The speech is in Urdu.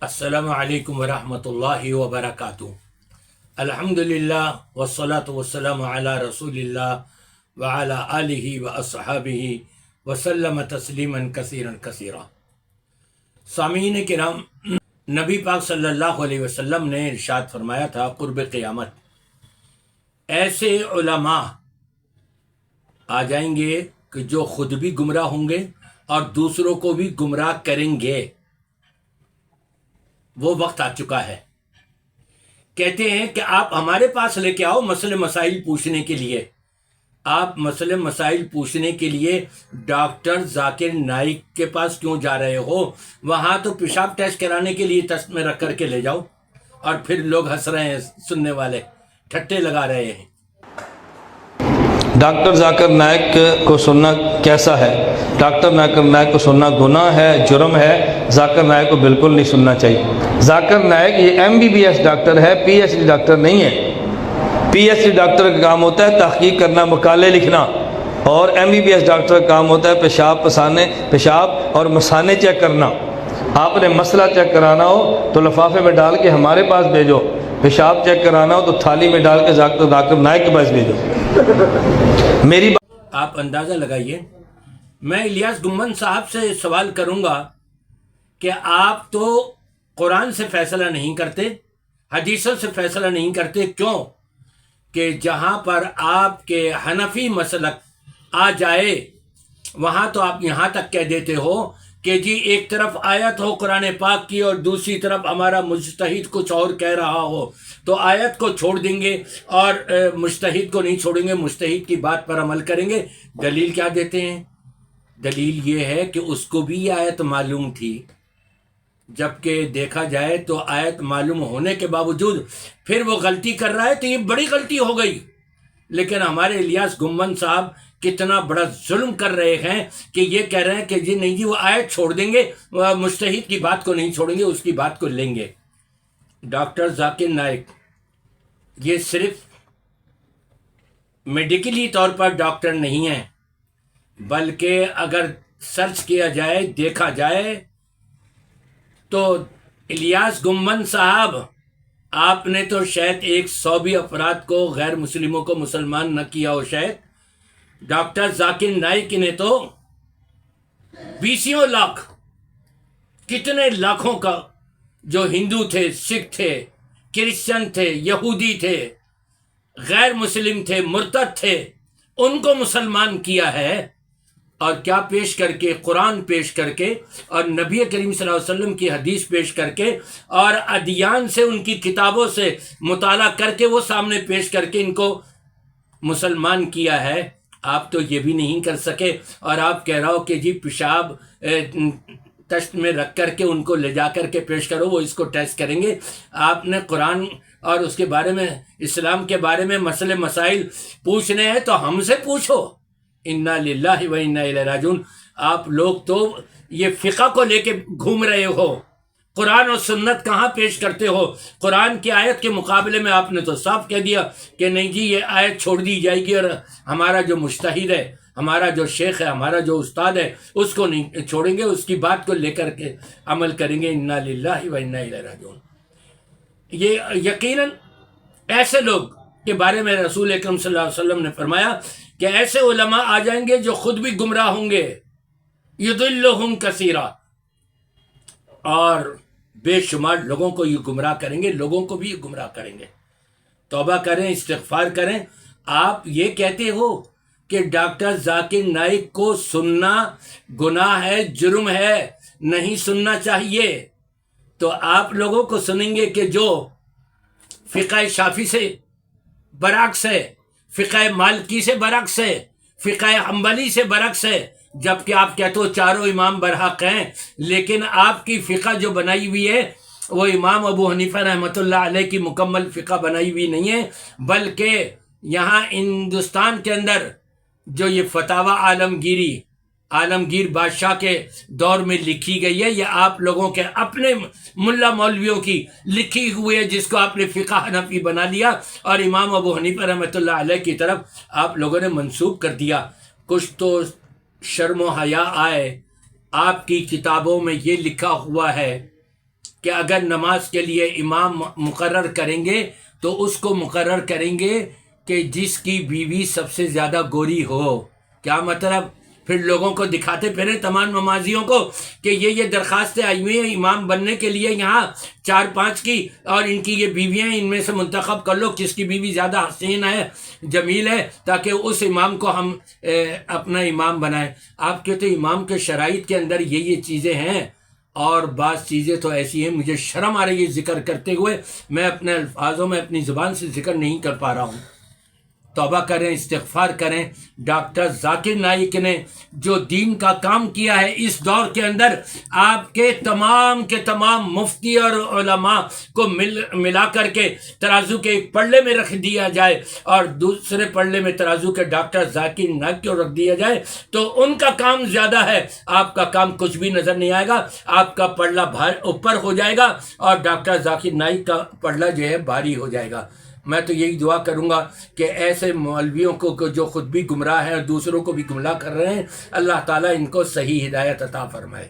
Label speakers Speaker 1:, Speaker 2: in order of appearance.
Speaker 1: السلام علیکم ورحمۃ اللہ وبرکاتہ۔ الحمدللہ والصلاة والسلام علی رسول اللہ وعلی آلہ واصحابہ وسلم تسلیما کثیرا کثیرا۔ سامعین کرام، نبی پاک صلی اللہ علیہ وسلم نے ارشاد فرمایا تھا قرب قیامت ایسے علماء آ جائیں گے کہ جو خود بھی گمراہ ہوں گے اور دوسروں کو بھی گمراہ کریں گے۔ وہ وقت آ چکا ہے۔ کہتے ہیں کہ آپ ہمارے پاس لے کے آؤ مسئلے مسائل پوچھنے کے لیے۔ آپ مسئلے مسائل پوچھنے کے لیے ڈاکٹر ذاکر نائک کے پاس کیوں جا رہے ہو؟ وہاں تو پیشاب ٹیسٹ کرانے کے لیے ٹیسٹ میں رکھ کر کے لے جاؤ، اور پھر لوگ ہنس رہے ہیں، سننے والے ٹھٹے لگا رہے ہیں۔
Speaker 2: ڈاکٹر ذاکر نائک کو سننا کیسا ہے؟ ڈاکٹر ذاکر نائک کو سننا گناہ ہے، جرم ہے۔ ذاکر نائک کو بالکل نہیں سننا چاہیے۔ ذاکر نائک یہ MBBS ڈاکٹر ہے، PhD ڈاکٹر نہیں ہے۔ PhD ڈاکٹر کا کام ہوتا ہے تحقیق کرنا، مقالے لکھنا، اور MBBS ڈاکٹر کا کام ہوتا ہے پیشاب اور مثانے چیک کرنا۔ آپ نے مسئلہ چیک کرانا ہو تو لفافے میں ڈال کے ہمارے پاس بھیجو، پیشاب چیک کرانا ہو تو تھالی میں ڈال کے ذاکر نائک کے پاس بھیجو۔ میری
Speaker 1: آپ اندازہ لگائیے، میں الیاس گمن صاحب سے سوال کروں گا کہ آپ تو قرآن سے فیصلہ نہیں کرتے، حدیثوں سے فیصلہ نہیں کرتے، کیوں کہ جہاں پر آپ کے حنفی مسلک آ جائے وہاں تو آپ یہاں تک کہہ دیتے ہو کہ جی ایک طرف آیت ہو قرآن پاک کی اور دوسری طرف ہمارا مجتہد کچھ اور کہہ رہا ہو تو آیت کو چھوڑ دیں گے اور مجتہد کو نہیں چھوڑیں گے، مجتہد کی بات پر عمل کریں گے۔ دلیل کیا دیتے ہیں؟ دلیل یہ ہے کہ اس کو بھی یہ آیت معلوم تھی، جبکہ دیکھا جائے تو آیت معلوم ہونے کے باوجود پھر وہ غلطی کر رہا ہے تو یہ بڑی غلطی ہو گئی۔ لیکن ہمارے الیاس گمن صاحب کتنا بڑا ظلم کر رہے ہیں کہ یہ کہہ رہے ہیں کہ جی نہیں جی وہ آیت چھوڑ دیں گے، مجتہد کی بات کو نہیں چھوڑیں گے، اس کی بات کو لیں گے۔ ڈاکٹر ذاکر نائک یہ صرف میڈیکلی طور پر ڈاکٹر نہیں ہیں، بلکہ اگر سرچ کیا جائے، دیکھا جائے تو الیاس گمن صاحب آپ نے تو شاید 100 بھی افراد کو، غیر مسلموں کو مسلمان نہ کیا ہو شاید۔ ڈاکٹر ذاکر نائک نے تو 20 لاکھ، کتنے لاکھوں کا جو ہندو تھے، سکھ تھے، کرسچن تھے، یہودی تھے، غیر مسلم تھے، مرتد تھے، ان کو مسلمان کیا ہے۔ اور کیا پیش کر کے؟ قرآن پیش کر کے، اور نبی کریم صلی اللہ علیہ وسلم کی حدیث پیش کر کے، اور ادیان سے، ان کی کتابوں سے مطالعہ کر کے وہ سامنے پیش کر کے ان کو مسلمان کیا ہے۔ آپ تو یہ بھی نہیں کر سکے، اور آپ کہہ رہا ہو کہ جی پیشاب ٹیسٹ میں رکھ کر کے ان کو لے جا کر کے پیش کرو، وہ اس کو ٹیسٹ کریں گے۔ آپ نے قرآن اور اس کے بارے میں، اسلام کے بارے میں مسئلے مسائل پوچھنے ہیں تو ہم سے پوچھو۔ انا للہ و انا الیہ راجعون۔ آپ لوگ تو یہ فقہ کو لے کے گھوم رہے ہو، قرآن اور سنت کہاں پیش کرتے ہو؟ قرآن کی آیت کے مقابلے میں آپ نے تو صاف کہہ دیا کہ نہیں جی یہ آیت چھوڑ دی جائے گی، اور ہمارا جو مجتہد ہے، ہمارا جو شیخ ہے، ہمارا جو استاد ہے، اس کو نہیں چھوڑیں گے، اس کی بات کو لے کر کے عمل کریں گے۔ انا للہ و انا الیہ راجعون۔ یہ یقیناً ایسے لوگ کے بارے میں رسول اکرم صلی اللہ علیہ وسلم نے فرمایا کہ ایسے علماء آ جائیں گے جو خود بھی گمراہ ہوں گے، یضلہم کثیرا، اور بے شمار لوگوں کو یہ گمراہ کریں گے، لوگوں کو بھی یہ گمراہ کریں گے۔ توبہ کریں، استغفار کریں۔ آپ یہ کہتے ہو کہ ڈاکٹر ذاکر نائک کو سننا گناہ ہے، جرم ہے، نہیں سننا چاہیے، تو آپ لوگوں کو سنیں گے کہ جو فقہ شافعی سے برعکس ہے، فقہ مالکی سے برعکس ہے، فقہ حنبلی سے برعکس ہے، جبکہ آپ کہتے ہو چاروں امام برحق ہیں، لیکن آپ کی فقہ جو بنائی ہوئی ہے وہ امام ابو حنیفہ رحمۃ اللہ علیہ کی مکمل فقہ بنائی ہوئی نہیں ہے، بلکہ یہاں ہندوستان کے اندر جو یہ فتاوی عالمگیر بادشاہ کے دور میں لکھی گئی ہے، یہ آپ لوگوں کے اپنے ملا مولویوں کی لکھی ہوئی ہے، جس کو آپ نے فقہ حنفی بنا لیا اور امام ابو حنیفہ رحمۃ اللہ علیہ کی طرف آپ لوگوں نے منسوب کر دیا۔ کچھ تو شرم و حیا آئے، آپ کی کتابوں میں یہ لکھا ہوا ہے کہ اگر نماز کے لیے امام مقرر کریں گے تو اس کو مقرر کریں گے کہ جس کی بیوی سب سے زیادہ گوری ہو۔ کیا مطلب؟ پھر لوگوں کو دکھاتے پھریں تمام نمازیوں کو کہ یہ درخواستیں آئی ہوئی ہیں امام بننے کے لیے یہاں 4-5 کی، اور ان کی یہ بیویاں، ان میں سے منتخب کر لو کس کی بیوی زیادہ حسین ہے، جمیل ہے، تاکہ اس امام کو ہم اپنا امام بنائیں۔ آپ کہتے ہیں امام کے شرائط کے اندر یہ چیزیں ہیں، اور بعض چیزیں تو ایسی ہیں مجھے شرم آ رہی ہے ذکر کرتے ہوئے، میں اپنے الفاظوں میں اپنی زبان سے ذکر نہیں کر پا رہا ہوں۔ توبہ کریں، استغفار کریں۔ ڈاکٹر ذاکر نائک نے جو دین کا کام کیا ہے اس دور کے اندر، آپ کے تمام مفتی اور علماء کو ملا کر کے ترازو کے ایک پلڑے میں رکھ دیا جائے اور دوسرے پلڑے میں ترازو کے ڈاکٹر ذاکر نائک کو رکھ دیا جائے تو ان کا کام زیادہ ہے، آپ کا کام کچھ بھی نظر نہیں آئے گا، آپ کا پلڑا اوپر ہو جائے گا اور ڈاکٹر ذاکر نائک کا پلڑا جو ہے بھاری ہو جائے گا۔ میں تو یہی دعا کروں گا کہ ایسے مولویوں کو جو خود بھی گمراہ ہیں اور دوسروں کو بھی گمراہ کر رہے ہیں، اللہ تعالیٰ ان کو صحیح ہدایت عطا فرمائے۔